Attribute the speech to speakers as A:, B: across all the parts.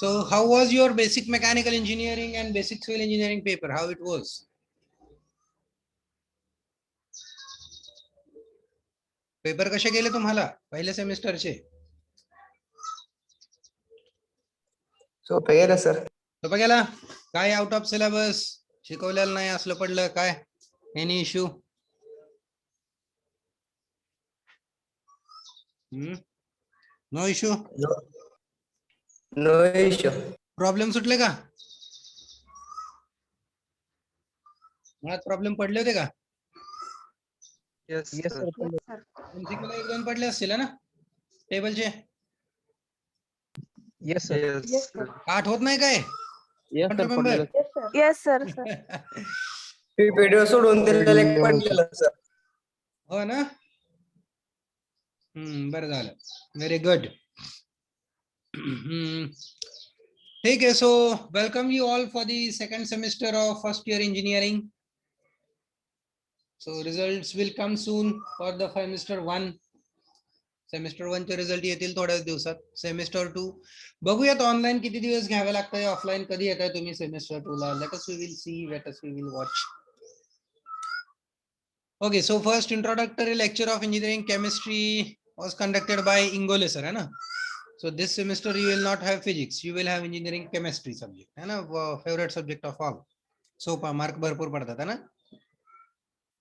A: So how was your basic mechanical engineering and basic civil engineering paper? How it was? Paper कसे गेले तुम्हाला पहिल्या सेमिस्टरचे?
B: सोपे गेलं सर.
A: सोपं गेला? काय आउट ऑफ सिलेबस शिकवलेलं नाही असलं पडलं काय? Any issue? No issue?
B: No issue.
A: Problem सुटले का? मुळात प्रॉब्लेम पडले होते का?
B: Yes sir.
A: MCQ ला 1-2 पडले असतील ना टेबलचे?
B: Yes sir.
A: पाठ होत नाही काय?
B: यस सर पडलेलं.
C: Yes, sir.
B: व्हिडिओ सोडून दिलेलं एक पडलेलं सर.
A: हो ना. बरं झालं. Very good. ठीक आहे. So welcome you all for the second semester of first year engineering. So results will come soon for the semester 1. Semester 1 चे रिझल्ट येतील थोड्याच दिवसात. सेमिस्टर 2 बघूयात ऑनलाईन किती दिवस घ्यावे लागतंय, ऑफलाईन कधी येताय तुम्ही सेमिस्टर 2 ला. Let us we will see, let us we will watch. Okay, so first introductory lecture of engineering chemistry was conducted by Ingole sir, है ना. So this semester you will not have physics, you will have engineering chemistry subject, है ना. Favorite subject of all. So mark भरपूर पडतात है ना.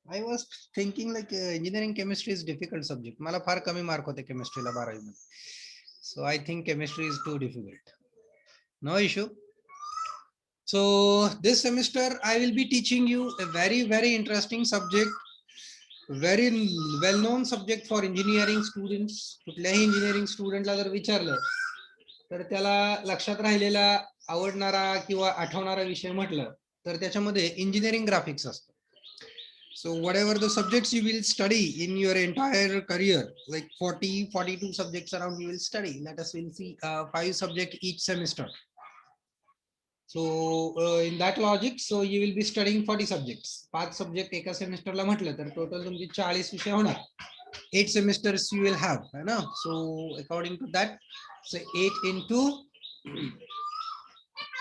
A: I was thinking like engineering chemistry is difficult subject. मला फार कमी मार्क होते केमिस्ट्रीला 12वी मध्ये. So I think chemistry is too difficult. No issue. So this semester I will be teaching you a very interesting subject, very well known subject for engineering students. कुठल्याही engineering स्टुडंटला जर विचारलं तर त्याला लक्षात राहिलेला, आवडणारा किंवा आठवणारा विषय म्हटलं तर त्याच्यामध्ये इंजिनिअरिंग ग्राफिक्स असतं. So whatever the subjects you will study in your entire career, like 42 subjects around you will study. Let us will see 5 subjects each semester. So in that logic, so you will be studying 40 subjects. 5 subject एका semester ला म्हटलं तर total तुमची 40 विषय होणार. 8 semesters you will have, है ना. So according to that, so 8 into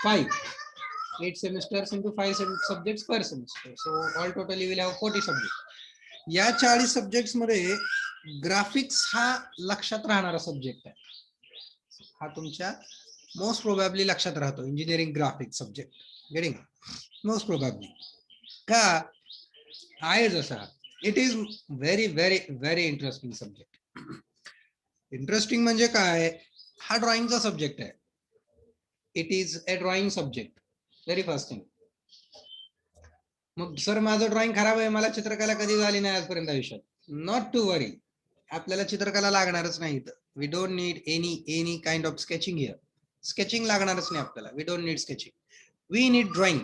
A: 5. 8 semesters into 5 subjects per semester. So all total you will have 40 subjects. या 40 subjects मध्ये ग्राफिक्स हा लक्षात राहणारा सब्जेक्ट आहे. हा तुमच्या मोस्ट प्रोबॅबली लक्षात राहतो, engineering graphics subject. Getting? Most probably का आहे जसा. It is very interesting subject. Interesting म्हणजे काय, हा ड्रॉइंगचा सब्जेक्ट आहे. It is a drawing subject. Very first thing. मग सर माझं ड्रॉइंग खराब आहे, मला चित्रकला कधी झाली नाही आजपर्यंत आयुष्यात. Not to worry. आपल्याला चित्रकला लागणारच नाही इथं. We don't need any kind of sketching here. Sketching लागणारच नाही आपल्याला. We don't need sketching. We need drawing.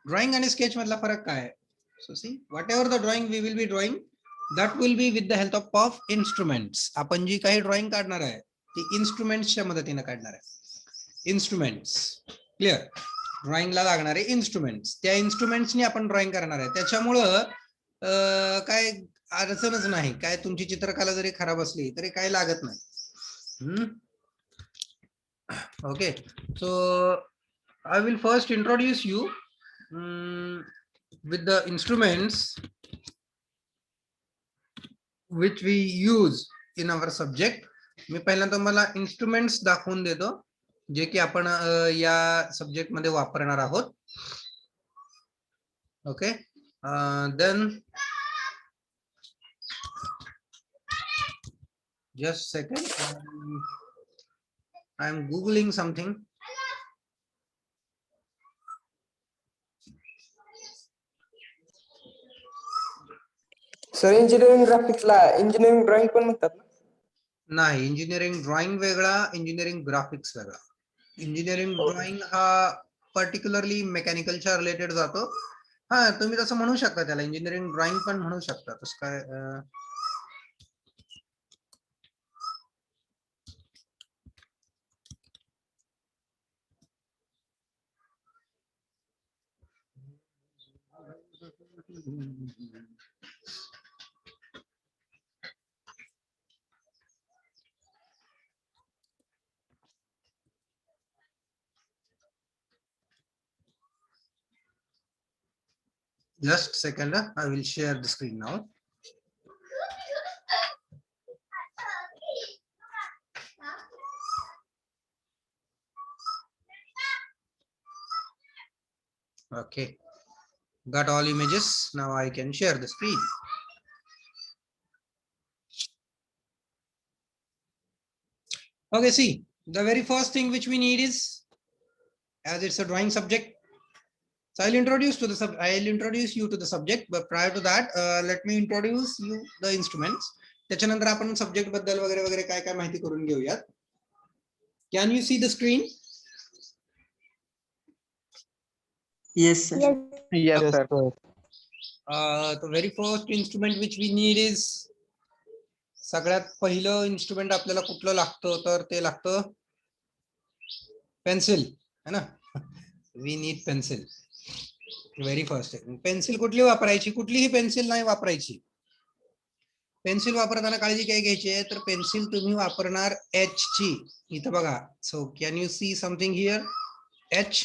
A: Drawing आणि स्केच मधला फरक काय आहे? So see, whatever the drawing we will be drawing, that will be with the help of instruments. आपण जी काही ड्रॉइंग काढणार आहे ती इन्स्ट्रुमेंट्सच्या मदतीने काढणार आहे. इन्स्ट्रुमेंट्स. क्लिअर? ड्रॉइंगला लागणारे इन्स्ट्रुमेंट्स, त्या इन्स्ट्रुमेंट्सनी आपण ड्रॉइंग करणार आहे. त्याच्यामुळं काय अडचणच नाही. काय तुमची चित्रकला जरी खराब असली तरी काय लागत नाही. Okay, so I will first introduce you with the instruments which we use in our subject. मी पहिल्यांदा तुम्हाला इन्स्ट्रुमेंट्स दाखवून देतो जे की आपण या सब्जेक्ट मध्ये वापरणार आहोत. Okay, then just second, I am googling something.
B: Sir engineering ग्राफिक्सला इंजिनिअरिंग ड्रॉइंग पण म्हणतात ना?
A: नाही, इंजिनिअरिंग ड्रॉइंग वेगळा, इंजिनिअरिंग ग्राफिक्स वेगळा. इंजिनिअरिंग ड्रॉइंग हा पर्टिक्युलरली मेकॅनिकलच्या रिलेटेड जातो. हा, तुम्ही तसं म्हणू शकता, त्याला इंजिनिअरिंग ड्रॉइंग पण म्हणू शकता. तसं काय Just second, I will share the screen now. Okay, got all images. Now I can share the screen. Okay, see, the very first thing which we need is, as it's a drawing subject, so I'll introduce you to the subject, but prior to that, let me introduce you the instruments. त्याच्यानंतर आपण subject बद्दल वगैरे वगैरे काय काय माहिती करून घेऊयात. Can you see the screen?
C: Yes, sir.
B: Yes, sir.
A: The very first instrument which we need is, सगळ्यात पहिलं इन्स्ट्रुमेंट आपल्याला कुठलं लागतं तर ते लागतं पेन्सिल, है ना. We need pencil. Very first pencil कुठली वापरायची, कुठलीही पेन्सिल नाही वापरायची. पेन्सिल वापरताना काळजी काय घ्यायची आहे, तर पेन्सिल तुम्ही वापरणार एच ची. इथं बघा, so can you see something here, H.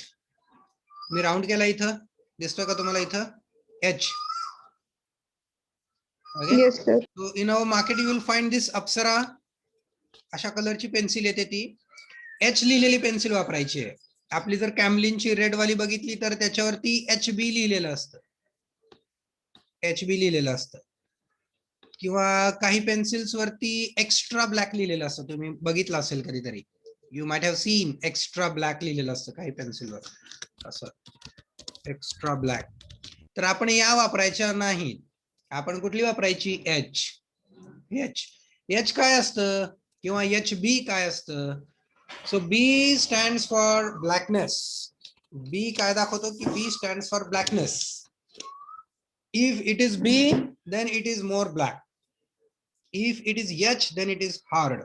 A: Me round केला, इथं दिसतोय का तुम्हाला, इथं H. Okay.
D: Yes, sir.
A: So in our market you will find this अप्सरा, अशा कलरची पेन्सिल येते, ती एच लिहिलेली पेन्सिल वापरायची आहे. आपली जर कॅमलिनची रेड वाली बघितली तर त्याच्यावरती एच बी लिहिलेलं असतं, एच बी लिहिलेलं असतं. किंवा काही पेन्सिल्स वरती एक्स्ट्रा ब्लॅक लिहिलेलं असतं, तुम्ही बघितलं असेल कधीतरी. You might have seen extra black लिहिलेलं असतं काही पेन्सिलवर, असं एक्स्ट्रा ब्लॅक. तर आपण या वापरायच्या नाही, आपण कुठली वापरायची, एच. एच एच काय असतं किंवा एच बी काय असतं. So B stands for blackness. B काय दाखवतो की B stands for blackness. If it is B then it is more black. If it is H then it is hard.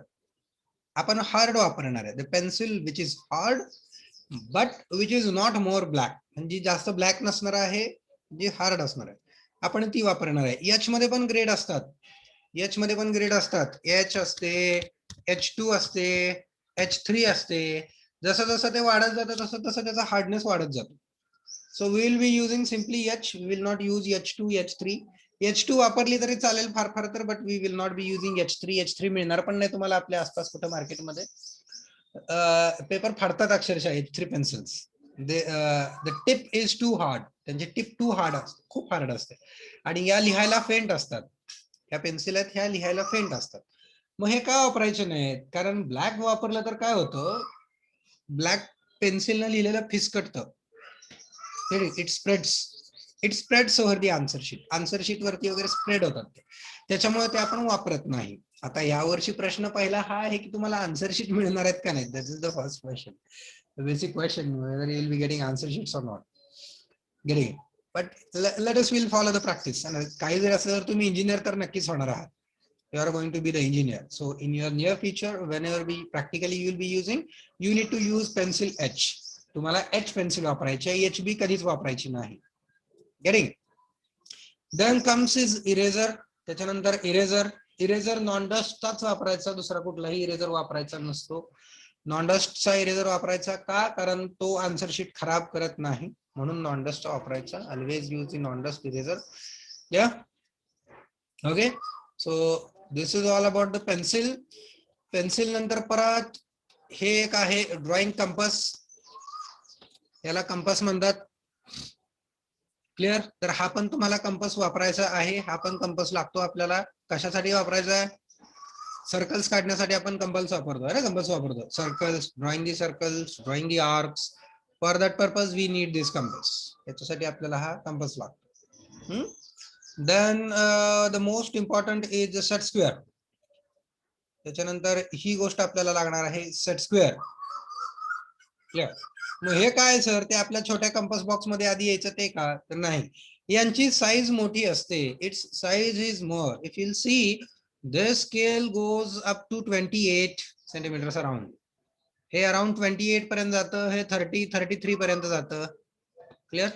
A: आपण hard वापरणार आहे. The pencil which is hard but which is not more black, म्हणजे जास्त black नसणार आहे, जे hard असणार आहे, आपण ती वापरणार आहे. एच मध्ये पण ग्रेड असतात, एच मध्ये पण ग्रेड असतात. एच असते, H2 असते, H3 असते. जसं जसं ते वाढत जातं तसं तसं त्याचा हार्डनेस वाढत जातो. So we will be using simply H, we will not use H2, H3. H2 वापरली तरी चालेल फार फार तर, but we will not be using H3. H3 मिळणार पण नाही तुम्हाला आपल्या आसपास कुठं मार्केटमध्ये. पेपर फाडतात अक्षरशः H3 pencils. The tip is too hard, त्यांची टिप टू हार्ड असते, खूप हार्ड असते, आणि या लिहायला फेंट असतात. ह्या पेन्सिल आहेत, ह्या लिहायला फेंट असतात. मग हे का वापरायचे नाहीत, कारण ब्लॅक वापरलं तर काय होतं, ब्लॅक पेन्सिलनं लिहिलेलं फिसकटतं. It spreads over the answer sheet. Answer sheet वरती वगैरे स्प्रेड होतात ते, त्याच्यामुळे ते आपण वापरत नाही. आता यावर्षी प्रश्न पहिला हा आहे की तुम्हाला आन्सर शीट मिळणार आहेत का नाही. That is the first question, the basic question, whether you will be getting answer sheets or not getting. But let us will follow the practice. काही जर असं जर तुम्ही इंजिनियर तर नक्कीच होणार आहात. You are going to be the engineer. So in your near future, whenever we practically you will be using, you need to use pencil H. तुम्हाला H पेन्सिल वापरायची आहे, HB कधीच वापरायची नाही. Getting? Then comes is eraser. त्याच्यानंतर eraser. Eraser non डस्टचाच वापरायचा, दुसरा कुठलाही इरेझर वापरायचा नसतो. नॉन डस्टचा इरेझर वापरायचा का, कारण तो आन्सर शीट खराब करत नाही, म्हणून नॉन डस्टचा वापरायचा. Always use the non dust eraser. या okay. So this is all about the pencil. Pencil नंतर परत हे एक आहे ड्रॉइंग कंपास, याला कंपास म्हणतात. क्लिअर. तर हा पण तुम्हाला कंपास वापरायचा आहे. हा पण कंपास लागतो आपल्याला. कशासाठी वापरायचा आहे, सर्कल्स काढण्यासाठी आपण कंपास वापरतो आहे ना, कंपास वापरतो. Circles, drawing the circles, drawing the arcs. For that purpose we need this compass. याच्यासाठी आपल्याला हा कंपास लागतो. Then the most important is the set square. त्याच्यानंतर ही गोष्ट आपल्याला लागणार आहे, सेट स्क्वेअर. क्लिअर. मग हे काय सर, ते आपल्या छोट्या कंपास बॉक्स मध्ये आधी यायचं ते का, तर नाही, यांची साईज मोठी असते. Its size is more. If you see this scale goes up to 28 centimetre around. हे अराउंड 28 पर्यंत जातं, हे 33 पर्यंत जातं. Clear.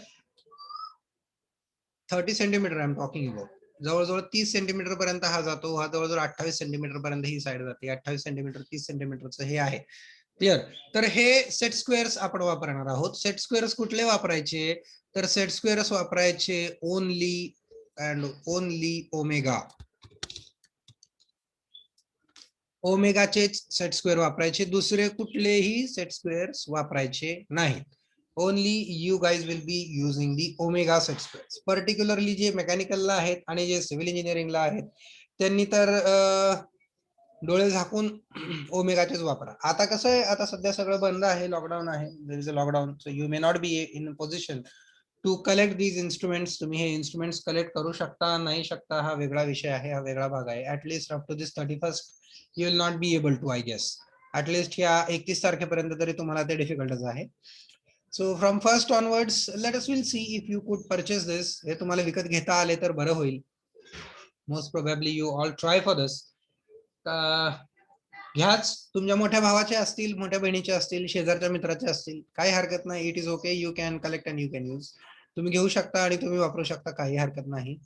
A: 30 centimetre I am talking about. जवळजवळ 30 सेंटीमीटर पर्यंत हा जातो. हा जवळजवळ 28 सेंटीमीटर पर्यंत ही साईड जाते. 28 सेंटीमीटर 30 सेंटीमीटरचं हे आहे. क्लिअर. तर हे सेट स्क्वेअर्स आपण वापरणार आहोत. सेट स्क्वेअर्स कुठले वापरायचे, तर सेट स्क्वेअर्स वापरायचे ओनली अँड ओनली ओमेगा. ओमेगाचेच सेट स्क्वेअर वापरायचे, दुसरे कुठलेही सेट स्क्वेअर्स वापरायचे नाहीत. Only you guys will be using the Omega set squares. Particularly जे मेकॅनिकलला आहेत आणि जे सिव्हिल इंजिनिअरिंगला आहेत त्यांनी तर डोळे झाकून ओमेगाचेच वापरा. आता कसं आहे, आता सध्या सगळं बंद आहे, लॉकडाऊन आहे, there is a lockdown, so you may not be in position to collect these instruments. तुम्ही हे इन्स्ट्रुमेंट्स कलेक्ट करू शकता नाही शकता हा वेगळा विषय आहे, हा वेगळा भाग आहे. At least up to this 31st you will not be able to, I guess. At least या 31 तारखेपर्यंत तरी तुम्हाला ते डिफिकल्टच आहे. So from first onwards let us will see if you could purchase this. हे तुम्हाला विकत घेता आले तर बरं होईल. Most probably you all try for this. घ्याच, तुमच्या मोठ्या भावाचे असतील, मोठ्या बहिणीचे असतील, शेजारच्या मित्राचे असतील, काही हरकत नाही. It is okay, you can collect and you can use. तुम्ही घेऊ शकता आणि तुम्ही वापरू शकता, काही हरकत नाही.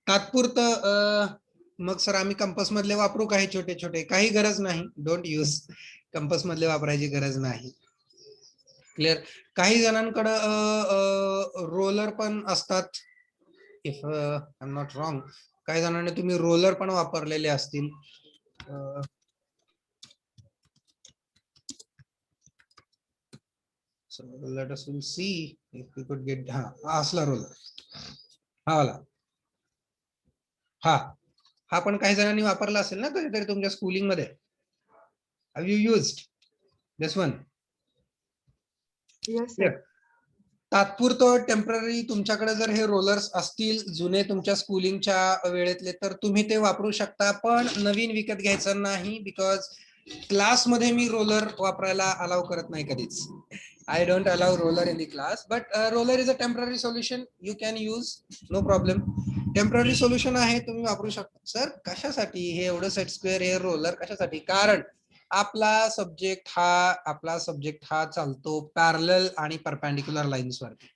A: तात्पुरतं मग सर आम्ही कंपस मधले वापरू काही छोटे छोटे, काही गरज नाही. डोंट यूज, कंपस मधले वापरायची गरज नाही. क्लिअर. काही जणांकडं रोलर पण असतात, if I am not wrong. काही जणांनी तुम्ही रोलर पण वापरलेले असतील. So let us will see if we could get असला रोलर, हा वाला, हा पण काही जणांनी वापरला असेल ना कधीतरी तुमच्या स्कूलिंग मध्ये. Have you used this one?
D: Yes, sir.
A: तात्पुरतं टेम्पररी तुमच्याकडे जर हे रोलर्स असतील जुने तुमच्या स्कूलिंगच्या वेळेतले, तर तुम्ही ते वापरू शकता, पण नवीन विकत घ्यायचं नाही. बिकॉज क्लासमध्ये मी रोलर वापरायला अलाव करत नाही कधीच. I don't allow roller in the class, but roller is a temporary solution, you can use, no problem. Temporary solution आहे, तुम्ही वापरू शकता. सर कशासाठी हे एवढं सेट स्क्वेअर, हे रोलर कशासाठी? कारण आपला सब्जेक्ट हा चालतो पॅरलल आणि परपेंडिक्युलर लाईन्स वरती.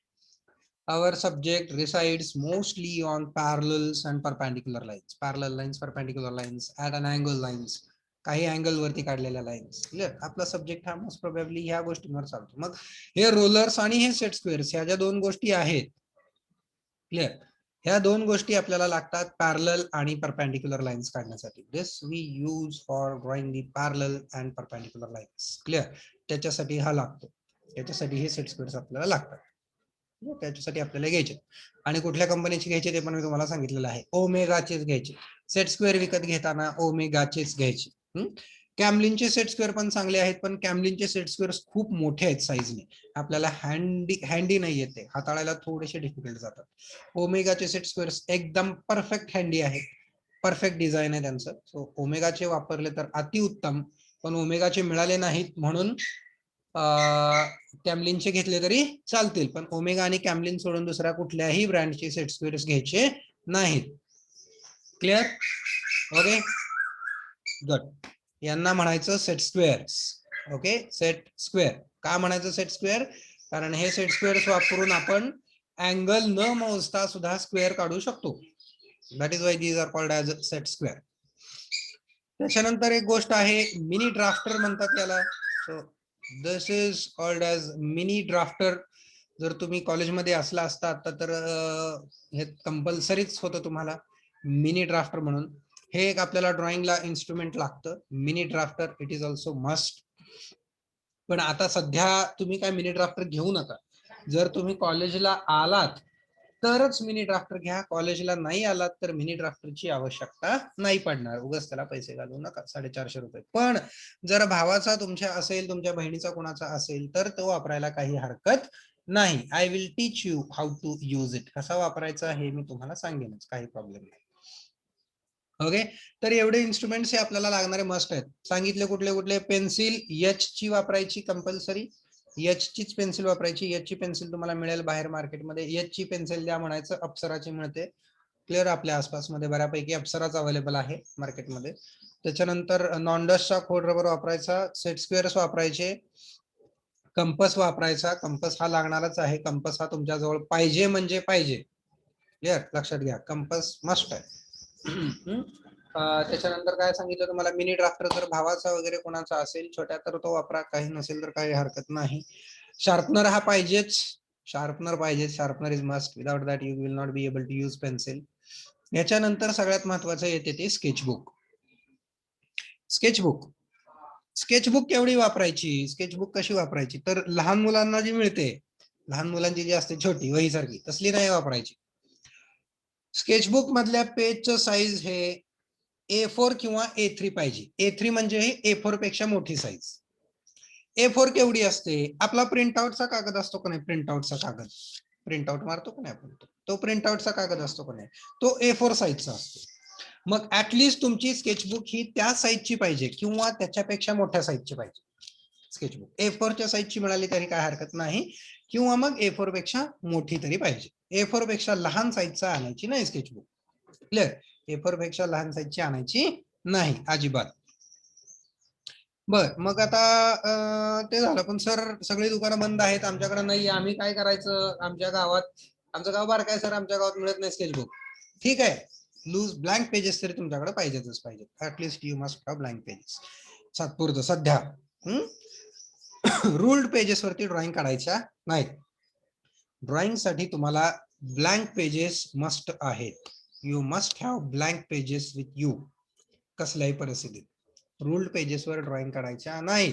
A: our subject resides mostly on parallels and perpendicular lines, parallel lines, perpendicular lines, at an angle lines, काही अँगल वरती काढलेल्या लाईन्स. क्लिअर. आपला सब्जेक्ट हा मोस्ट प्रोबॅबली ह्या गोष्टींवर चालतो. मग हे रोलर्स आणि हे सेट स्क्वेअर्स ह्या ज्या दोन गोष्टी आहेत, क्लिअर, ह्या दोन गोष्टी आपल्याला लागतात पॅरलल आणि परपेंडिक्युलर लाईन्स काढण्यासाठी. This we use for drawing the parallel and perpendicular lines. Clear. त्याच्यासाठी हा लागतो, त्याच्यासाठी हे सेट स्क्वेअर्स आपल्याला लागतात. त्याच्यासाठी आपल्याला घ्यायचे. आणि कुठल्या कंपनीचे घ्यायचे ते पण मी तुम्हाला सांगितलेलं आहे. ओमेगाचेच घ्यायचे. सेट स्क्वेअर विकत घेताना ओमेगाचेच घ्यायचे. कॅमलिनचे सेट स्क्वेअर पण चांगले आहेत, पण कॅमलिनचे सेट स्क्वेअर खूप मोठे आहेत साईजने, आपल्याला हँडी नाही येते, हाताळायला थोडेसे डिफिकल्ट जातात. ओमेगाचे सेट स्क्वेअर्स एकदम परफेक्ट हँडी आहेत, परफेक्ट डिझाईन आहे त्यांचं. सो ओमेगाचे वापरले तर अतिउत्तम, पण ओमेगाचे मिळाले नाहीत म्हणून कॅमलिनचे घेतले तरी चालतील, पण ओमेगा आणि कॅमलिन सोडून दुसऱ्या कुठल्याही ब्रँडचे सेट स्क्वेअर्स घ्यायचे नाहीत. क्लिअर. Okay, good. यांना म्हणायचं set squares. Okay, set square का म्हणायचं सेट स्क्वेअर? कारण हे सेट स्क्वेअर्स वापरून आपण अँगल न मोजता सुद्धा स्क्वेअर काढू शकतो. That is why these are called as set square. त्याच्यानंतर एक गोष्ट आहे, मिनी ड्राफ्टर म्हणतात याला. So this is called as mini drafter. जर तुम्ही कॉलेजमध्ये असला असता तर हे कंपल्सरीच होतं तुम्हाला मिनी ड्राफ्टर म्हणून. हे एक आपल्याला ड्रॉइंगला इन्स्ट्रुमेंट लागतं, mini drafter. It is also must. पण आता सध्या तुम्ही काय मिनी ड्राफ्टर घेऊ नका. जर तुम्ही कॉलेजला आलात तरच मिनी ड्राफ्टर घ्या, कॉलेजला नाही आलात तर मिनी ड्राफ्टरची आवश्यकता नाही पडणार. उगाच त्याला पैसे घालू नका, 450 रुपये. पण जर भावाचा तुमच्या असेल, तुमच्या बहिणीचा कोणाचा असेल तर तो वापरायला काही हरकत नाही. I will teach you how to use it. कसा वापरायचा हे मी तुम्हाला सांगेनच, काही प्रॉब्लेम नाही. ओके, तर एवढे इन्स्ट्रुमेंट्स हे आपल्याला लागणारे मस्ट आहेत. सांगितले कुठले कुठले? पेन्सिल एच ची वापरायची कंपल्सरी, एच चीच पेन्सिल वापरायची. एच ची पेन्सिल तुम्हाला मिळेल बाहेर मार्केटमध्ये. एच ची पेन्सिल द्या म्हणायचं, अप्सराची मिळते. क्लिअर. आपल्या आसपासमध्ये बऱ्यापैकी अप्सराच अवेलेबल आहे मार्केटमध्ये. त्याच्यानंतर नॉनडस्टचा खोड रबर वापरायचा, सेट स्क्वेअर्स वापरायचे, कंपस वापरायचा. कंपस हा लागणारच आहे, कंपस हा तुमच्या जवळ पाहिजे म्हणजे पाहिजे. क्लिअर. लक्षात घ्या, कंपस मस्ट आहे. त्याच्यानंतर काय सांगितलं तुम्हाला, मिनी ड्राफ्टर जर भावाचा वगैरे कोणाचा असेल छोट्या तर तो वापरा, काही नसेल तर काही हरकत नाही. शार्पनर हा पाहिजेच, शार्पनर पाहिजे, sharpener is must, without that you will not be able to use pencil. याच्यानंतर सगळ्यात महत्वाचं येते ते स्केचबुक. स्केचबुक स्केचबुक केवढी वापरायची, स्केचबुक कशी वापरायची, तर लहान मुलांना जी मिळते, लहान मुलांची जी असते छोटी वही सारखी, तसली नाही वापरायची. स्केचबुक मधल्या पेजचं साईज हे A4 किंवा A3 पाहिजे. A3 म्हणजे A4 पेक्षा मोठी साईज. A4 केवढी असते, आपला प्रिंटआउटचा कागद असतो का नाही, प्रिंटआउटचा कागद, प्रिंटआउट मारतो का नाही आपण, तो प्रिंटआउटचा कागद असतो का नाही, तो A4 साईजचा असतो. मग ऍटलिस्ट तुमची स्केचबुक ही त्या साईजची पाहिजे किंवा त्याच्यापेक्षा मोठ्या साईजची पाहिजे. स्केचबुक A4 च्या साईजची मिळाली तरी काय हरकत नाही, किंवा मग A4 पेक्षा मोठी तरी पाहिजे. A4 पेक्षा लहान साईजचा आणायची नाही स्केचबुक. क्लिअर? A4 पेक्षा लहान साईजची आणायची नाही अजिबात. बर, मग आता ते झालं. पण सर सगळी दुकानं बंद आहेत, आमच्याकडे नाही, आम्ही काय करायचं, आमच्या गावात, आमचं गाव बारकं आहे सर, आमच्या गावात मिळत नाही स्केचबुक. ठीक आहे, लूज ब्लँक पेजेस तरी तुमच्याकडे पाहिजेतच पाहिजे. At least you must have blank pages. सातपुरतं सध्या रूल्ड पेजेस वरती ड्रॉइंग काढायच्या नाही. ड्रॉइंग साठी तुम्हाला ब्लँक पेजेस मस्ट आहेत. You must have blank pages with you. कसल्याही परिस्थितीत रूल्ड पेजेसवर ड्रॉइंग काढायच्या नाही.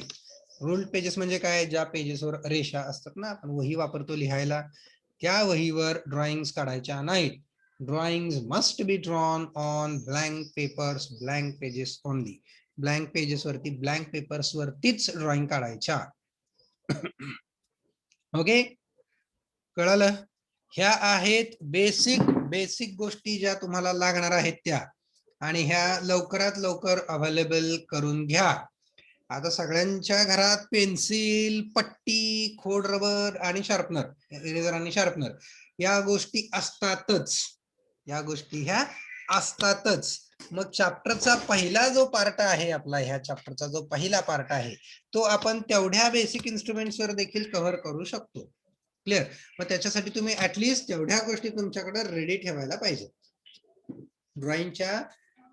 A: रूल्ड पेजेस म्हणजे काय, ज्या पेजेसवर रेषा असतात ना, आपण वही वापरतो लिहायला, त्या वहीवर ड्रॉइंग्स काढायच्या नाहीत. Drawings must be drawn on blank papers, blank pages only. Blank pages वरती, ब्लँक पेपर्स वरतीच ड्रॉइंग काढायच्या. ओके, कळलं? ह्या आहेत बेसिक गोष्टी ज्या तुम्हाला लागणार आहेत त्या, आणि ह्या लवकरात लवकर अवेलेबल करून घ्या. आता सगळ्यांच्या घरात पेन्सिल, पट्टी, खोड रबर आणि शार्पनर, इरेजर आणि शार्पनर या गोष्टी असतातच. या गोष्टी ह्या असतातच. मग चॅप्टरचा पहिला जो पार्ट आहे आपला, ह्या चॅप्टरचा जो पहिला पार्ट आहे तो आपण तेवढ्या बेसिक इन्स्ट्रुमेंट्स वर देखील कव्हर करू शकतो. क्लिअर? मग त्याच्यासाठी तुम्ही ऍटलिस्ट तेवढ्या गोष्टी तुमच्याकडे रेडी ठेवायला पाहिजे.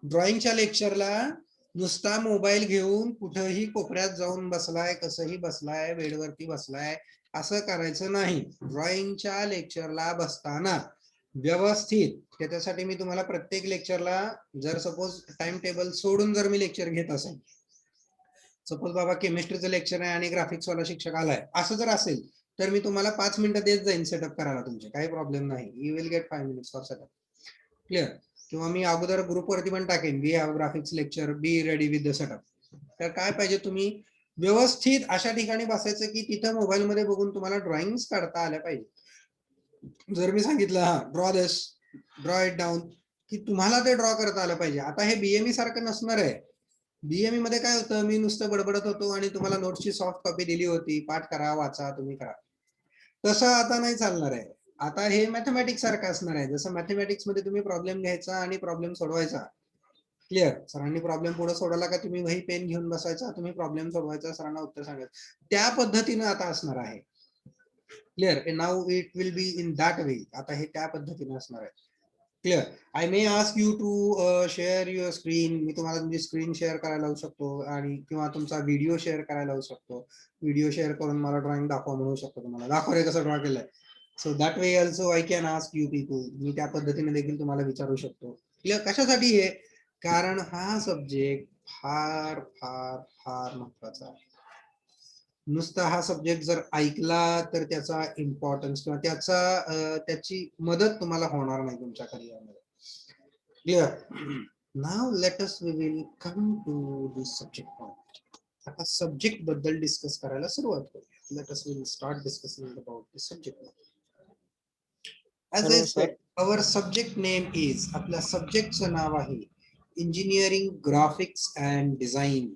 A: ड्रॉइंगच्या लेक्चरला नुसता मोबाईल घेऊन कुठेही कोपऱ्यात जाऊन बसलाय, कसंही बसलाय, बेडवरती बसलाय, असं करायचं नाही. ड्रॉइंगच्या लेक्चरला बसताना व्यवस्थित, त्याच्यासाठी मी तुम्हाला प्रत्येक लेक्चरला, जर सपोज टाइम टेबल सोडून जर मी लेक्चर घेत असेल, सपोज बाबा केमिस्ट्रीचं लेक्चर आहे आणि ग्राफिक्स वाला शिक्षक आलाय, असं जर असेल तर मी तुम्हाला 5 मिनिटं देत जाईन सेटअप करायला, तुमचे काही प्रॉब्लेम नाही. You will get 5 minutes for setup. Clear? किंवा मी अगोदर ग्रुपवरती पण टाकेन, we have graphics lecture, be ready with the setup. तर काय पाहिजे, तुम्ही व्यवस्थित अशा ठिकाणी बसायचं की तिथं मोबाईल मध्ये बघून तुम्हाला ड्रॉइंग्स काढता आल्या पाहिजे. जर मी सांगितलं हा draw this, draw it down, की तुम्हाला ते ड्रॉ करता आलं पाहिजे. आता हे बीएमई सारखं नसणार आहे. बीएमई मध्ये काय होतं, मी नुसतं बडबडत होतो आणि तुम्हाला नोट्सची सॉफ्ट कॉपी दिली होती, पाठ करा, वाचा, तुम्ही करा. तसं आता नाही चालणार आहे. आता हे मॅथमॅटिक्स सारखं असणार आहे. जसं मॅथमॅटिक्स मध्ये तुम्ही प्रॉब्लेम घ्यायचा आणि प्रॉब्लेम सोडवायचा. क्लिअर? सरांनी प्रॉब्लेम पुढे सोडवला का तुम्ही वही पेन घेऊन बसायचा, तुम्ही प्रॉब्लेम सोडवायचा, सरांना उत्तर सांगायचं. त्या पद्धतीने आता असणार आहे. Clear? Now it will be in that way. आता हे त्या पद्धतीने असणार आहे. Clear? I may ask you to share your screen. मी तुम्हाला तुमची स्क्रीन शेअर करायला लावू शकतो, आणि किंवा तुमचा व्हिडिओ शेअर करायला लावू शकतो. व्हिडिओ शेअर करून मला ड्रॉइंग दाखवा म्हणू शकतो, तुम्हाला दाखव रे कसं ड्रॉ केलंय. So that way also I can ask you people. मी त्या पद्धतीने देखील तुम्हाला विचारू शकतो. क्लिअर? कशासाठी हे? कारण हा सब्जेक्ट फार फार फार महत्वाचा आहे. नुसता हा सब्जेक्ट जर ऐकला तर त्याचा इम्पॉर्टन्स किंवा त्याची मदत तुम्हाला होणार नाही तुमच्या करिअरमध्ये. Clear? Now let us we will come to this subject. आता सब्जेक्ट बद्दल डिस्कस करायला सुरुवात करूया. Let us will start discussing about this subject. As I said, our subject name is, आपल्या सब्जेक्टचं नाव आहे engineering graphics and design.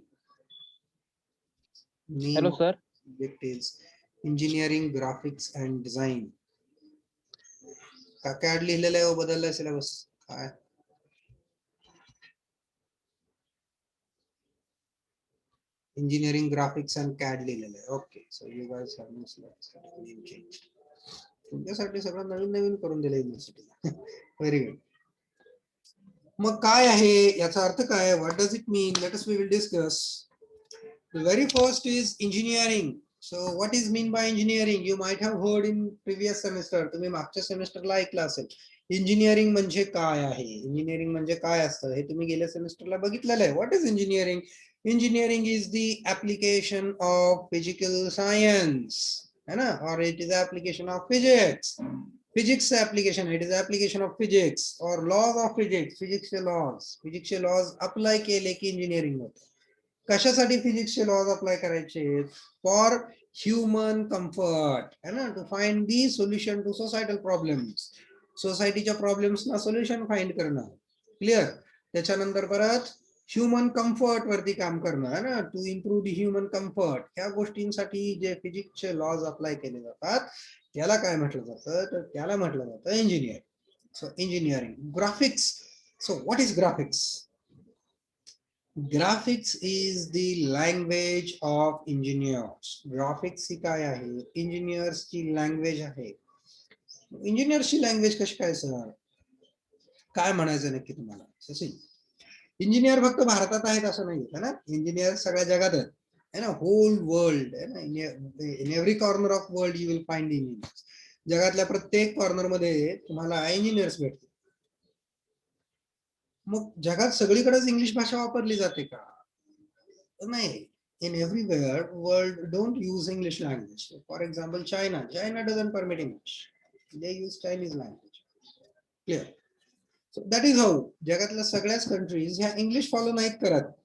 B: Hello, sir.
A: Subject is engineering graphics and design. काय लिहिलेलं आहे, बदललाय सिलेबस काय? इंजिनिअरिंग ग्राफिक्स अँड कॅड लिहिलेलं आहे. Okay, so you guys have name change. तुमच्यासाठी सगळं नवीन नवीन करून दिलं युनिव्हर्सिटीला. Very good. मग काय आहे याचा अर्थ काय, what does it mean, let us we will discuss. The very first is engineering. So what is mean by engineering? You might have heard in previous semester. तुम्ही मागच्या सेमेस्टरला ऐकलं असेल. इंजिनिअरिंग म्हणजे काय आहे, इंजिनिअरिंग म्हणजे काय असतं हे तुम्ही गेल्या सेमेस्टरला बघितलेलं आहे. What is engineering? Engineering is the application of physical science, है ना, और it is application of physics. Physics application, it is application of physics और लॉज ऑफ फिजिक्स. फिजिक्सचे लॉज अप्लाय केले की इंजिनिअरिंग होतं. कशासाठी फिजिक्सचे लॉज अप्लाय करायचे? फॉर ह्युमन कम्फर्ट, है ना, to find the solution to societal problems. सोसायटीच्या प्रॉब्लेम्सना सोल्युशन फाइंड करणं. क्लिअर? त्याच्यानंतर परत ह्युमन कम्फर्ट वरती काम करणं, है ना, to improve the human comfort. ह्या गोष्टींसाठी जे फिजिक्सचे लॉज अप्लाय केले जातात त्याला काय म्हटलं जातं, तर त्याला म्हटलं जातं engineering. So engineering. Graphics. So what is graphics? Graphics is the language of engineers. Graphics ही काय आहे? Engineers ची लँग्वेज आहे. Engineers ची लँग्वेज कशी काय सर? काय म्हणायचं नक्की तुम्हाला? सचिन, इंजिनियर फक्त भारतात आहेत असं नाही है ना, इंजिनियर सगळ्या जगात आहेत, है ना, होल वर्ल्ड, है ना, in every corner of world you will find engineers. जगातल्या प्रत्येक कॉर्नर मध्ये तुम्हाला इंजिनियर्स भेटतील. मग जगात सगळीकडेच इंग्लिश भाषा वापरली जाते का? नाही. In everywhere world don't use English language. For example, China doesn't permit English. They use Chinese language. Clear? So that is how जगातल्या सगळ्याच countries ह्या English follow नाहीत करत.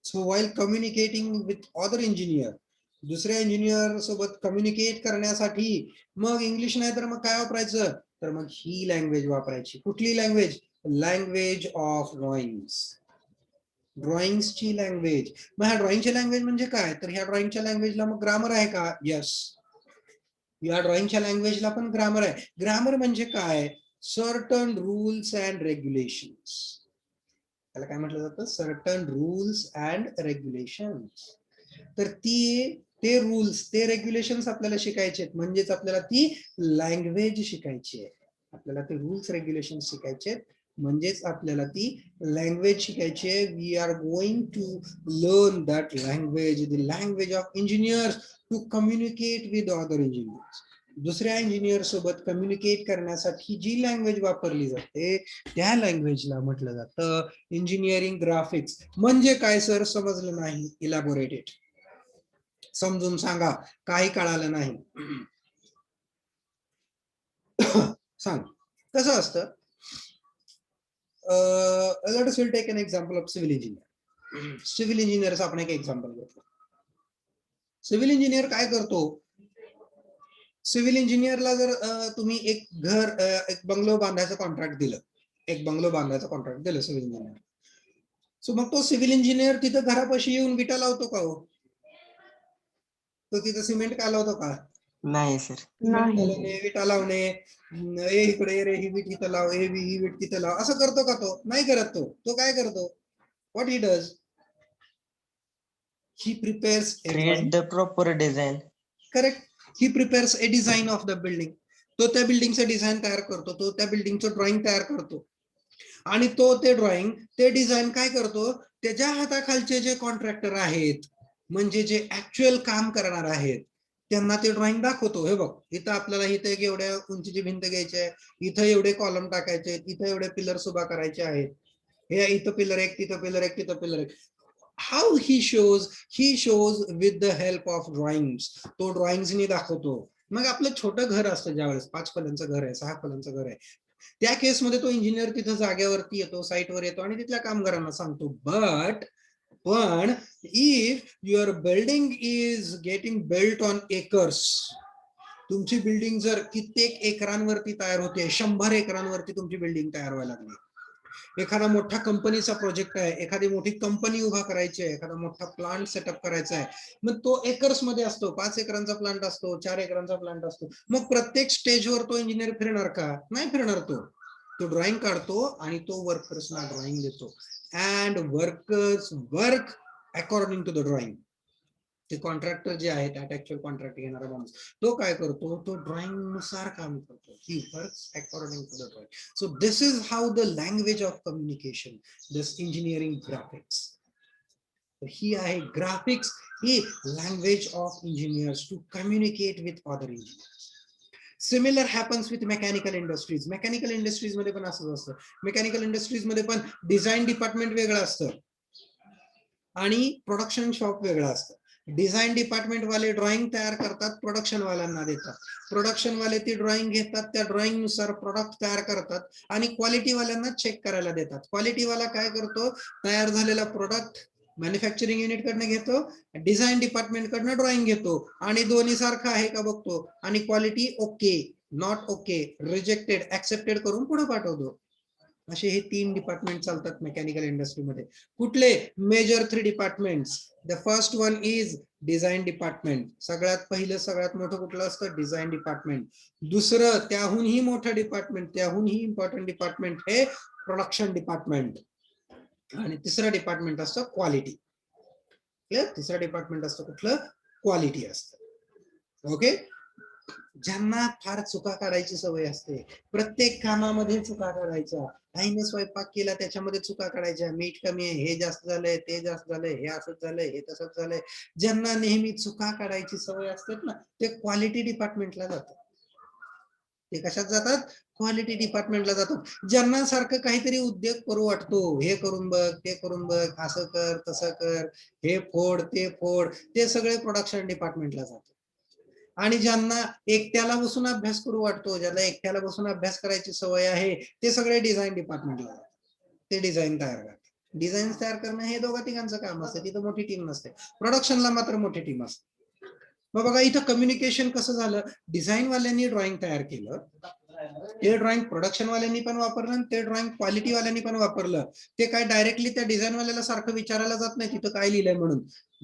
A: So while communicating with other engineer, दुसऱ्या engineer सोबत communicate करण्यासाठी मग English नाही तर मग काय वापरायचं, तर मग ही लँग्वेज वापरायची. कुठली लँग्वेज? Language of drawings. ड्रॉइंगची लँग्वेज. मग ह्या ड्रॉइंगची लँग्वेज म्हणजे काय, तर ह्या ड्रॉइंगच्या लँग्वेजला मग ग्रामर आहे का? यस, या ड्रॉइंगच्या लँग्वेजला पण ग्रामर आहे. ग्रामर म्हणजे काय? Certain rules and regulations. त्याला काय म्हटलं जातं? Certain rules and regulations. तर ते रूल्स, ते रेग्युलेशन्स आपल्याला शिकायचे आहेत, म्हणजेच आपल्याला ती लँग्वेज शिकायची आहे. आपल्याला ते रूल्स रेग्युलेशन्स शिकायचे आहेत, म्हणजेच आपल्याला ती लँग्वेज शिकायची आहे. We are going to learn that language, the language of engineers, to communicate with other engineers. दुसऱ्या इंजिनियर सोबत कम्युनिकेट करण्यासाठी जी लँग्वेज वापरली जाते त्या लँग्वेजला म्हटलं जातं इंजिनिअरिंग ग्राफिक्स. म्हणजे काय सर, समजलं नाही? इलॅबोरेटेड, समजून सांगा, काही कळालं नाही सांग. कसं असतं, let us will take an example of civil engineer. Civil इंजिनियरचा आपण एक एक्झाम्पल घेतो. सिव्हिल इंजिनियर काय करतो? सिव्हिल इंजिनियरला जर तुम्ही एक घर, एक बंगलो बांधायचं कॉन्ट्रॅक्ट दिलं, सिव्हिल इंजिनियर, सो मग तो सिव्हिल इंजिनियर तिथं घरापाशी येऊन विटा लावतो का हो? तो तिथं सिमेंट का लावतो का?
C: नाही सर.
A: विटा लावणे, इकडे रे ही वीट इथं लाव, ही वीट तिथं लाव, असं करतो का? तो नाही करत. तो काय करतो? What he does? He prepares
C: Create the proper design.
A: Correct. He prepares A design of the building. तो त्या बिल्डिंगचं डिझाईन तयार करतो, तो त्या बिल्डिंगचं ड्रॉइंग तयार करतो, आणि तो ते ड्रॉइंग, ते डिझाईन काय करतो, त्याच्या हाताखालचे जे कॉन्ट्रॅक्टर आहेत, म्हणजे जे ऍक्च्युअल काम करणार आहेत, त्यांना ते ड्रॉइंग दाखवतो. हे बघ, इथं आपल्याला इथं एक एवढ्या उंचीची भिंत घ्यायची आहे, इथं एवढे कॉलम टाकायचे आहेत, इथं एवढे पिलर्स उभा करायचे आहेत, हे इथं पिलर एक, तिथं पिलर एक, तिथं पिलर एक. How he shows with the help of drawings. तो ड्रॉइंग्सनी दाखवतो. मग आपलं छोटं घर असतं, ज्यावेळेस 5 खोल्यांचं घर आहे, 6 खोल्यांचं घर आहे, त्या केसमध्ये तो इंजिनियर तिथं जागेवरती येतो, साईटवर येतो आणि तिथल्या कामगारांना सांगतो. पण if your building is getting built on acres, तुमची बिल्डिंग जर कित्येक एकरांवरती तयार होते, 100 एकरांवरती तुमची बिल्डिंग तयार व्हायला लागली, एखादा मोठा कंपनीचा प्रोजेक्ट आहे, एखादी मोठी कंपनी उभा करायची आहे, एखादा मोठा प्लांट सेटअप करायचा आहे, मग तो एकर्स मध्ये असतो, 5 एकरांचा प्लांट असतो, 4 एकरांचा प्लांट असतो. मग प्रत्येक स्टेजवर तो इंजिनियर फिरणार का? नाही फिरणार. तो ड्रॉइंग काढतो आणि तो वर्कर्सना ड्रॉइंग देतो, and workers work according to the drawing. ते कॉन्ट्रॅक्टर जे आहेत ऍक्च्युअल कॉन्ट्रॅक्ट घेणारा माणूस तो काय करतो, तो ड्रॉइंग नुसार काम करतो. He works according to the drawing. So this is how the language of communication, this engineering graphics. ही आहे ग्राफिक्स, ही language of engineers to communicate with other engineers. Similar happens with mechanical industries. Mechanical industries मध्ये पण असंच असतं. Mechanical industries मध्ये पण design department वेगळं असतं आणि प्रोडक्शन शॉप वेगळं असतं. डिझाईन डिपार्टमेंट वाले ड्रॉइंग तयार करतात, प्रोडक्शन वाल्यांना देतात. प्रोडक्शन वाले ती ड्रॉइंग घेतात, त्या ड्रॉइंग नुसार प्रोडक्ट तयार करतात आणि क्वालिटी वाल्यांना चेक करायला देतात. क्वालिटी वाला काय करतो, तयार झालेला प्रोडक्ट मॅन्युफॅक्चरिंग युनिट कडनं घेतो, डिझाईन डिपार्टमेंट कडनं ड्रॉइंग घेतो आणि दोन्ही सारखं आहे का बघतो आणि quality okay, not okay, rejected, accepted करून पुढे पाठवतो. असे हे 3 डिपार्टमेंट चालतात मेकॅनिकल इंडस्ट्रीमध्ये. कुठले? Major 3 departments. The first one is design department. सगळ्यात पहिलं सगळ्यात मोठं कुठलं असतं? Design department. दुसरं त्याहूनही मोठं डिपार्टमेंट, त्याहूनही इम्पॉर्टंट डिपार्टमेंट हे प्रोडक्शन डिपार्टमेंट. आणि तिसरं डिपार्टमेंट असतं क्वालिटी. तिसरं डिपार्टमेंट असतं कुठलं? क्वालिटी असतं. ओके. ज्यांना फार चुका काढायची सवय असते, प्रत्येक कामामध्ये चुका काढायच्या. आईने स्वयंपाक केला त्याच्यामध्ये चुका काढायच्या, मीठ कमी आहे, हे जास्त झालंय, ते जास्त झालंय, हे असंच झालंय, हे तसंच झालंय. ज्यांना नेहमी चुका काढायची सवय असते ना, ते क्वालिटी डिपार्टमेंटला जातात. ते कशात जातात? क्वालिटी डिपार्टमेंटला जातात. ज्यांना सारखं काहीतरी उद्योग करू वाटतो, हे करून बघ, ते करून बघ, असं कर, तसं कर, हे फोड, ते फोड, ते सगळे प्रोडक्शन डिपार्टमेंटला जातात. आणि ज्यांना एकट्याला बसून अभ्यास करू वाटतो, ज्याला एकट्याला बसून अभ्यास करायची सवय आहे, ते सगळे डिझाईन डिपार्टमेंटला जातात. ते डिझाईन तयार करतात. डिझाईन तयार करणं हे दोघा तिघांचं काम असतं, तिथं मोठी टीम नसते. प्रोडक्शनला मात्र मोठी टीम असते. मग बघा इथं कम्युनिकेशन कसं झालं, डिझाईन वाल्यांनी ड्रॉइंग तयार केलं, ते ड्रॉइंग प्रोडक्शन वाल्यांनी पण वापरलं आणि ते ड्रॉइंग क्वालिटी वाल्यांनी पण वापरलं. ते काय डायरेक्टली त्या डिझाईन वाल्याला सारखं विचारायला जात नाही तिथं काय लिहिलंय म्हणून.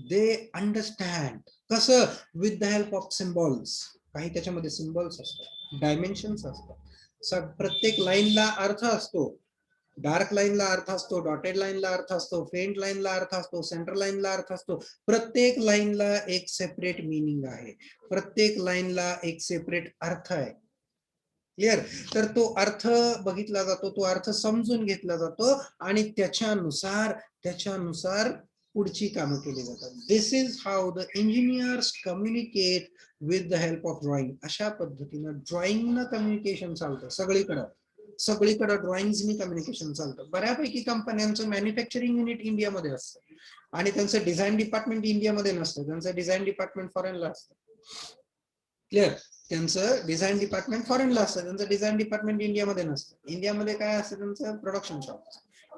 A: They understand. कसं? With the help of symbols. काही त्याच्यामध्ये सिम्बॉल्स असतात, डायमेन्शन्स असतात. प्रत्येक लाईनला अर्थ असतो. डार्क लाईनला अर्थ असतो, डॉटेड लाईनला अर्थ असतो, फेंट लाईनला अर्थ असतो, सेंटर लाईनला अर्थ असतो. प्रत्येक लाईनला एक सेपरेट मीनिंग आहे, प्रत्येक लाईनला एक सेपरेट अर्थ आहे. क्लिअर? तर तो अर्थ बघितला जातो, तो अर्थ समजून घेतला जातो आणि त्याच्यानुसार पुढची कामं केली जातात. This is how the engineers communicate with the help of drawing. अशा पद्धतीनं ड्रॉइंगनं कम्युनिकेशन चालतं सगळीकडे ड्रॉइंगनी कम्युनिकेशन चालतं. बऱ्यापैकी कंपन्यांचं मॅन्युफॅक्चरिंग युनिट इंडियामध्ये असतं आणि त्यांचं डिझाईन डिपार्टमेंट इंडियामध्ये नसतं, त्यांचं डिझाईन डिपार्टमेंट फॉरेनला असतं. क्लिअर? त्यांचं डिझाईन डिपार्टमेंट फॉरेनला असतं, त्यांचं डिझाईन डिपार्टमेंट इंडियामध्ये नसतं. इंडियामध्ये काय असतं? त्यांचं प्रोडक्शन शॉप.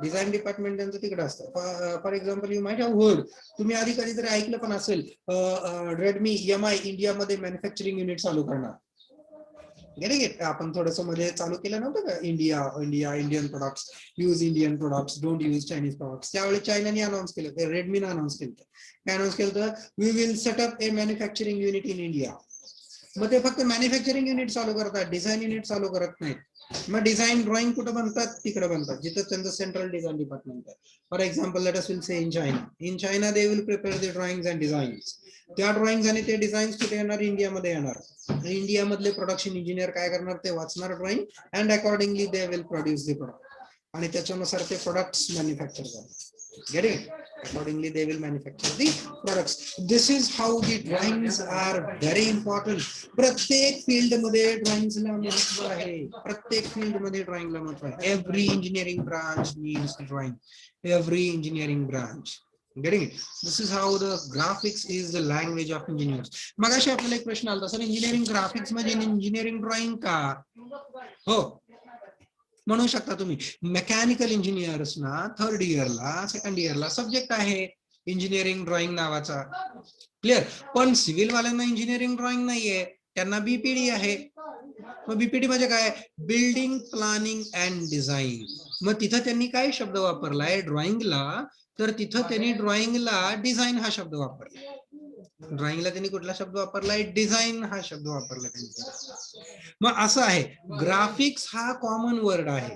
A: डिझाईन डिपार्टमेंट त्यांचं तिकडे असतं. For example you might have heard, तुम्ही आधी कधीतरी ऐकलं पण असेल, रेडमी MI इंडियामध्ये मॅन्युफॅक्चरिंग युनिट चालू करणार. आपण थोडंसं मध्ये चालू केलं नव्हतं का, Indian products, use Indian products, don't use Chinese products. त्यावेळी चायनाने अनाऊन्स केलं, रेडमीने अनाऊन्स केलं. काय अनाऊन्स केलं? We will set up a manufacturing unit in India. मग ते फक्त मॅन्युफॅक्चरिंग युनिट चालू करतात, डिझाईन युनिट चालू करत नाहीत. मग डिझाईन ड्रॉइंग कुठं बनतात? तिकडे बनतात जिथं त्यांचं सेंट्रल डिझाईन डिपार्टमेंट आहे. For example late us will say in China. In China they will prepare the drawings and designs. त्या ड्रॉइंग्स आणि ते डिझाईन्स कुठे येणार? इंडियामध्ये येणार. इंडियामधले प्रोडक्शन इंजिनियर काय करणार? ते वाचणार drawing and accordingly they will produce the product. आणि त्याच्यानुसार ते प्रोडक्ट्स मॅन्युफॅक्चर करतात. Get it? Accordingly they will manufacture the products. This is how the drawings are very important. प्रत्येक फील्ड मध्ये ड्रॉइंगला महत्व आहे, प्रत्येक फील्ड मध्ये ड्रॉइंगला महत्व आहे. Every engineering branch needs drawing. Every engineering branch. Getting it? This is how the graphics is the language of engineers. मगाशी आपल्याला एक प्रश्न आला, सर इंजिनिअरिंग ग्राफिक्स म्हणजे इंजिनिअरिंग ड्रॉइंग का? हो म्हणू शकता तुम्ही. मेकॅनिकल इंजिनियर्सना थर्ड इयरला, सेकंड इयरला सब्जेक्ट आहे इंजिनिअरिंग ड्रॉइंग नावाचा. क्लिअर? पण सिव्हिल वाल्यांना इंजिनिअरिंग ड्रॉइंग नाहीये, त्यांना BPD आहे. मग BPD म्हणजे काय? Building planning and design. मग तिथं त्यांनी काय शब्द वापरलाय ड्रॉइंगला? तर तिथं त्यांनी ड्रॉइंगला डिझाईन हा शब्द वापरला. ड्रॉइंगला त्यांनी कुठला शब्द वापरलाय? डिझाईन हा शब्द वापरला त्यांनी. मग असं आहे, ग्राफिक्स हा कॉमन वर्ड आहे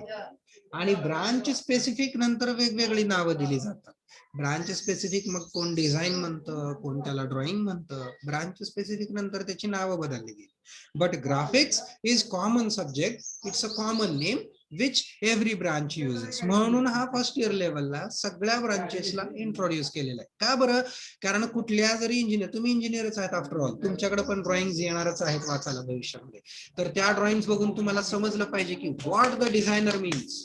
A: आणि ब्रांच स्पेसिफिक नंतर वेगवेगळी नावं दिली जातात. ब्रांच स्पेसिफिक मग कोण डिझाईन म्हणतं, कोण त्याला ड्रॉइंग म्हणतं. ब्रांच स्पेसिफिक नंतर त्याची नावं बदलली गेली. But graphics is common subject, it's a common name which every branch uses. म्हणून हा फर्स्ट इयर लेवलला सगळ्या ब्रांचेसला इंट्रोड्यूस केलेला आहे. का बरं? कारण कुठल्या जरी इंजिनियर, तुम्ही इंजिनियरच आहेत आफ्टर ऑल, तुमच्याकडे पण ड्रॉइंग येणारच आहेत वाचायला भविष्यामध्ये. तर त्या ड्रॉइंग बघून तुम्हाला समजलं पाहिजे की व्हॉट द डिझायनर मीन्स.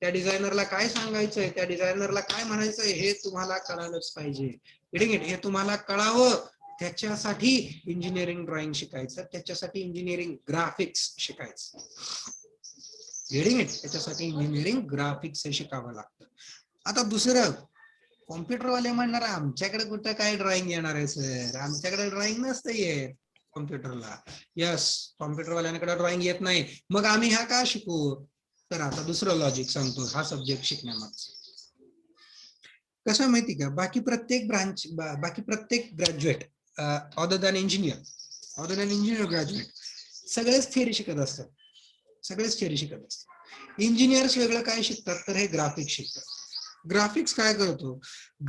A: त्या डिझायनरला काय सांगायचंय, त्या डिझायनरला काय म्हणायचंय हे तुम्हाला कळालंच पाहिजे. हे तुम्हाला कळावं त्याच्यासाठी इंजिनिअरिंग ड्रॉइंग शिकायचं, त्याच्यासाठी इंजिनिअरिंग ग्राफिक्स शिकायचं. त्याच्यासाठी इंजिनिअरिंग ग्राफिक्स हे शिकावं लागतं. आता दुसरं, कॉम्प्युटरवाले म्हणणार आमच्याकडे कुठं काय ड्रॉइंग येणार आहे सर, आमच्याकडे ड्रॉइंग नसतं येत कॉम्प्युटरला. यस, कॉम्प्युटरवाल्यांकडे ड्रॉइंग येत नाही, मग आम्ही हा का शिकू? तर आता दुसरं लॉजिक सांगतो हा सब्जेक्ट शिकण्यामागचं. कसं माहिती का, बाकी प्रत्येक graduate other than engineer graduate सगळेच थिअरी शिकत असतात. इंजिनियर्स वेगळं काय शिकतात, तर हे ग्राफिक्स शिकतात. ग्राफिक्स काय करतो?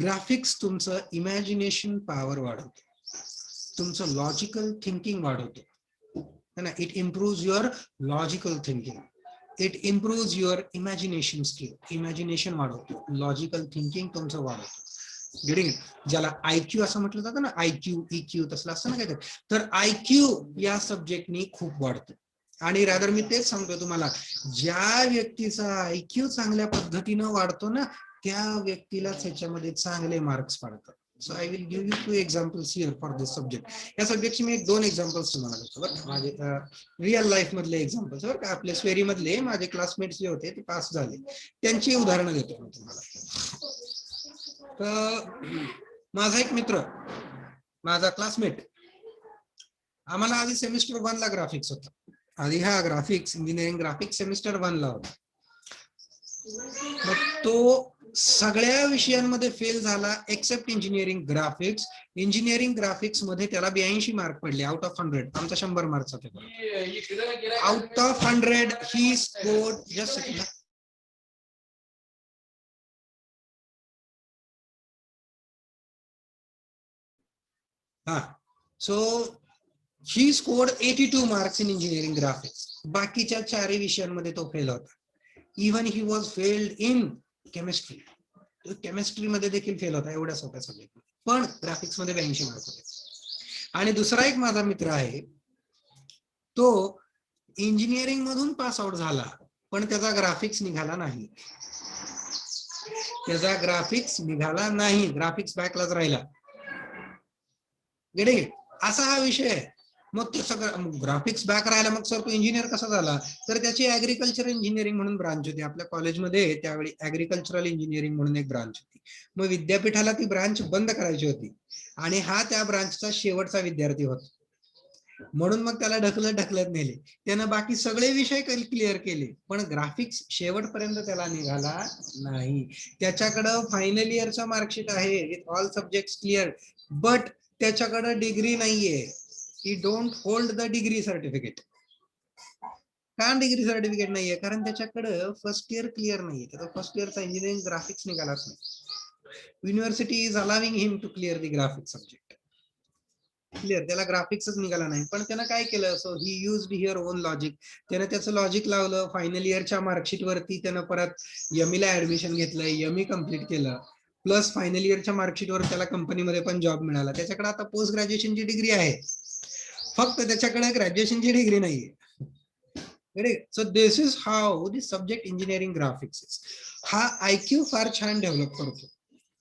A: ग्राफिक्स तुमचं इमॅजिनेशन पॉवर वाढवतो, तुमचं लॉजिकल थिंकिंग वाढवतो. It improve your logical thinking, it improve your imagination skill. Imagination वाढवतो, लॉजिकल थिंकिंग तुमचं वाढवतो. ज्याला IQ असं म्हटलं जातं ना, IQ EQ तसलं असतं ना काहीतरी. तर IQ या सब्जेक्टनी खूप वाढतं. आणि रादर मी तेच सांगतोय तुम्हाला, ज्या व्यक्तीचा IQ चांगल्या पद्धतीनं वाढतो ना, त्या व्यक्तीलाच ह्याच्यामध्ये चांगले मार्क्स पडतात. So I will give you 2 examples here for this subject. या सब्जेक्टची मी 2 एक्झाम्पल्स तुम्हाला देतो बरं, माझे रिअल लाईफ मधले एक्झाम्पल्स बरं का. आपल्या स्वेरी मधले माझे क्लासमेट्स जे होते ते पास झाले, त्यांची उदाहरणं देतो मी तुम्हाला. तर माझा एक मित्र, माझा क्लासमेट, आम्हाला आधी सेमिस्टर 1 ला ग्राफिक्स होता. आधी हा ग्राफिक्स, इंजिनिअरिंग ग्राफिक्स सेमिस्टर 1 ला होता. मग तो सगळ्या विषयांमध्ये फेल झाला except engineering graphics. Engineering graphics मध्ये त्याला 82 मार्क पडले आउट ऑफ 100. आमचा 100 मार्कचा paper. Out of 100 he scored just so he scored 82 marks in engineering graphics. बाकीच्या 4 विषयांमध्ये तो फेल होता. Even he was failed in chemistry. Chemistry मध्ये देखील फेल होता एवढ्या सोप्या सब्जेक्ट, पण ग्राफिक्स मध्ये 82 मार्क होते. आणि दुसरा एक माझा मित्र आहे, तो इंजिनिअरिंग मधून पास आउट झाला, पण त्याचा ग्राफिक्स निघाला नाही. ग्राफिक्स बॅकलाच राहिला. असा हा विषय आहे. मग ते सगळं ग्राफिक्स बॅक राहिला, मग सर तो इंजिनियर कसा झाला? तर त्याची ऍग्रिकल्चर इंजिनिअरिंग म्हणून ब्रांच होती आपल्या कॉलेजमध्ये. त्यावेळी ऍग्रिकल्चरल इंजिनिअरिंग म्हणून एक ब्रांच होती. मग विद्यापीठाला ती ब्रांच बंद करायची होती आणि हा त्या ब्रांचचा शेवटचा विद्यार्थी होता. म्हणून मग त्याला ढकलत नेले. त्यानं बाकी सगळे विषय क्लिअर केले, पण ग्राफिक्स शेवटपर्यंत त्याला निघाला नाही. त्याच्याकडं फायनल इयरचा मार्कशीट आहे with all subject clear, but त्याच्याकडे डिग्री नाहीये. He don't hold the degree certificate. का डिग्री सर्टिफिकेट नाहीये? कारण त्याच्याकडे फर्स्ट इयर क्लिअर नाहीये. त्याचा फर्स्ट इयरचा इंजिनिअरिंग ग्राफिक्स निघालाच नाही. University is allowing him to clear the graphics subject. Clear, त्याला ग्राफिक्सच निघाला नाही. पण त्यानं काय केलं? So he used here own logic. त्यानं त्याचं लॉजिक लावलं. फायनल इयरच्या मार्कशीट वरती त्यानं परत ME ला ऍडमिशन घेतलं, ME कम्प्लीट केलं. प्लस फायनल इयरच्या मार्कशीटवर त्याला कंपनीमध्ये पण जॉब मिळाला. त्याच्याकडे आता पोस्ट ग्रॅज्युएशनची डिग्री आहे, फक्त त्याच्याकडे ग्रॅज्युएशनची डिग्री नाहीये. So this is how this subject engineering graphics is. हा IQ फार छान डेव्हलप करतो,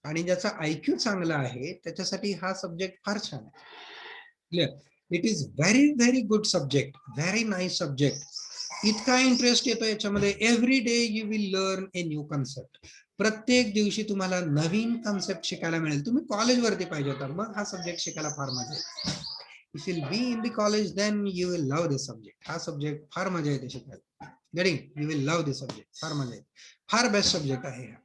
A: आणि ज्याचा IQ चांगला आहे त्याच्यासाठी हा सब्जेक्ट फार छान आहे. Clear? It is very very good subject, very nice subject. इतका इंटरेस्ट येतो याच्यामध्ये. Every day you will learn a new concept. प्रत्येक दिवशी तुम्हाला नवीन कन्सेप्ट शिकायला मिळेल. तुम्ही कॉलेजवरती पाहिजे होता, मग हा सब्जेक्ट शिकायला फार मजा येते. If you be in the college then you will love this subject. हा सब्जेक्ट फार मजा येते शिकायला. You will love this subject. फार मजा येते, फार बेस्ट सब्जेक्ट आहे हा.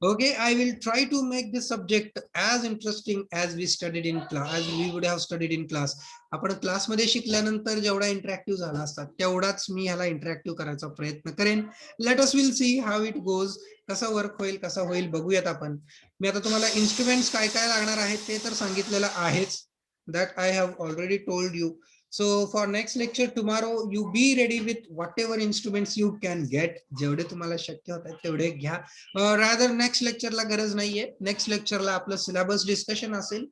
A: Okay, I will try to make this subject as interesting as we studied in class, as we would have studied in class. आपण क्लासमध्ये शिकल्यानंतर जेवढा इंटरॅक्टिव्ह झाला असतात तेवढाच मी ह्याला इंटरॅक्टिव्ह करायचा प्रयत्न करेन. Late us will C how it goes. कसा वर्क होईल, कसा होईल बघूयात आपण. मी आता तुम्हाला इन्स्ट्रुमेंट्स काय काय लागणार आहेत ते तर सांगितलेलं आहेच. That I have already told you. So for next lecture tomorrow, you be ready with whatever instruments you can get. जेवढे तुम्हाला शक्य होत आहेत तेवढे घ्या. रादर नेक्स्ट लेक्चरला गरज नाहीये. नेक्स्ट लेक्चरला आपलं सिलेबस डिस्कशन असेल.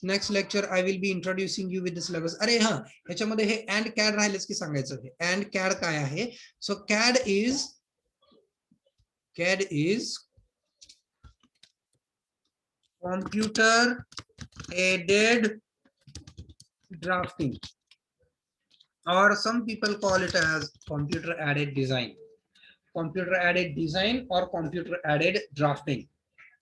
A: Next lecture I will be introducing you with the syllabus. अरे हा, याच्यामध्ये हे अँड कॅड राहिलेच की सांगायचं. अँड कॅड काय आहे? So CAD is computer aided drafting, or some people call it as computer aided design. Computer aided design or computer aided drafting.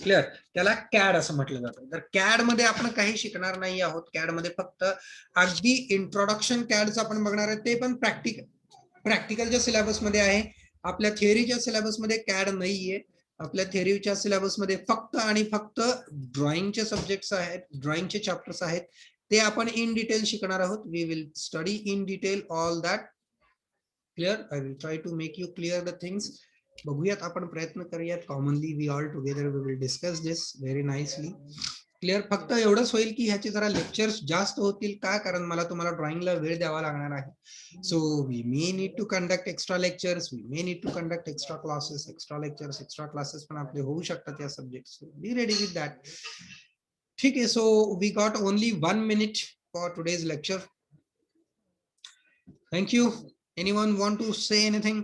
A: Clear? त्याला कॅड असं म्हटलं जातं. तर कॅड मध्ये आपण काही शिकणार नाही आहोत. कॅड मध्ये फक्त अगदी इंट्रोडक्शन कॅडचं आपण बघणार आहे. ते पण प्रॅक्टिकलच्या सिलेबस मध्ये आहे. आपल्या थिअरीच्या सिलेबस मध्ये कॅड नाहीये. आपल्या थिअरीच्या सिलेबस मध्ये फक्त आणि फक्त ड्रॉइंगचे सब्जेक्ट्स आहेत, ड्रॉइंगचे चॅप्टर्स आहेत. ते आपण इन डिटेल शिकणार आहोत. We will study in detail all that. Clear? I will try to make you clear the things. बघूयात, आपण प्रयत्न करूयात. Commonly we all together we will discuss this very nicely. Clear? फक्त एवढंच होईल की ह्याचे जरा लेक्चर्स जास्त होतील. का? कारण मला तुम्हाला ड्रॉइंगला वेळ द्यावा लागणार आहे. So we may need to conduct extra lectures, we may need to conduct extra classes, extra lectures, extra classes पण आपले होऊ शकतात या subject. Be ready with that. ठीक आहे. So we got only 1 minute for today's lecture. Thank you. Anyone want to say anything?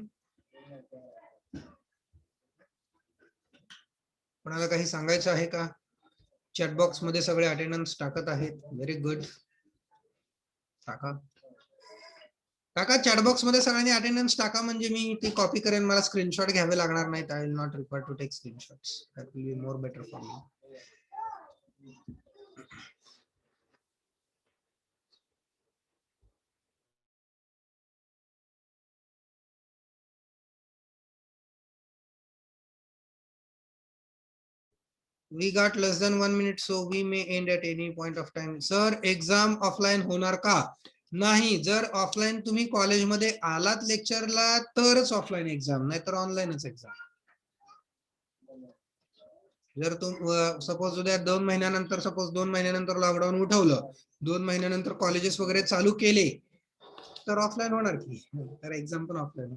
A: कोणाला काही सांगायचं आहे का? चॅटबॉक्स मध्ये सगळे अटेंडन्स टाकत आहेत. Very good. टाका टाका चॅटबॉक्स मध्ये सगळ्यांनी अटेंडन्स टाका, म्हणजे मी ती कॉपी करेन. मला स्क्रीनशॉट घ्यावे लागणार नाहीत. I will not require to take screenshots. That will be more better for me. We got less than 1 minute, so we may end at any point of time. Sir, exam offline होणार का? नाही. जर offline तुम्ही कॉलेजमध्ये आलात लेक्चरला तरच offline exam, नाही तर ऑनलाईनच एक्झाम. जर सपोज उद्या 2 महिन्यानंतर, सपोज 2 महिन्यानंतर लॉकडाऊन उठवलं, 2 महिन्यानंतर कॉलेजेस वगैरे चालू केले, तर ऑफलाईन होणार की, तर एक्झाम पण ऑफलाईन.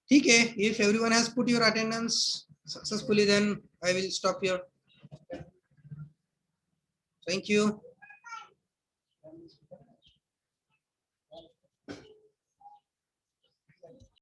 A: ठीक आहे. If everyone has put your attendance successfully, then I will stop here. Thank you.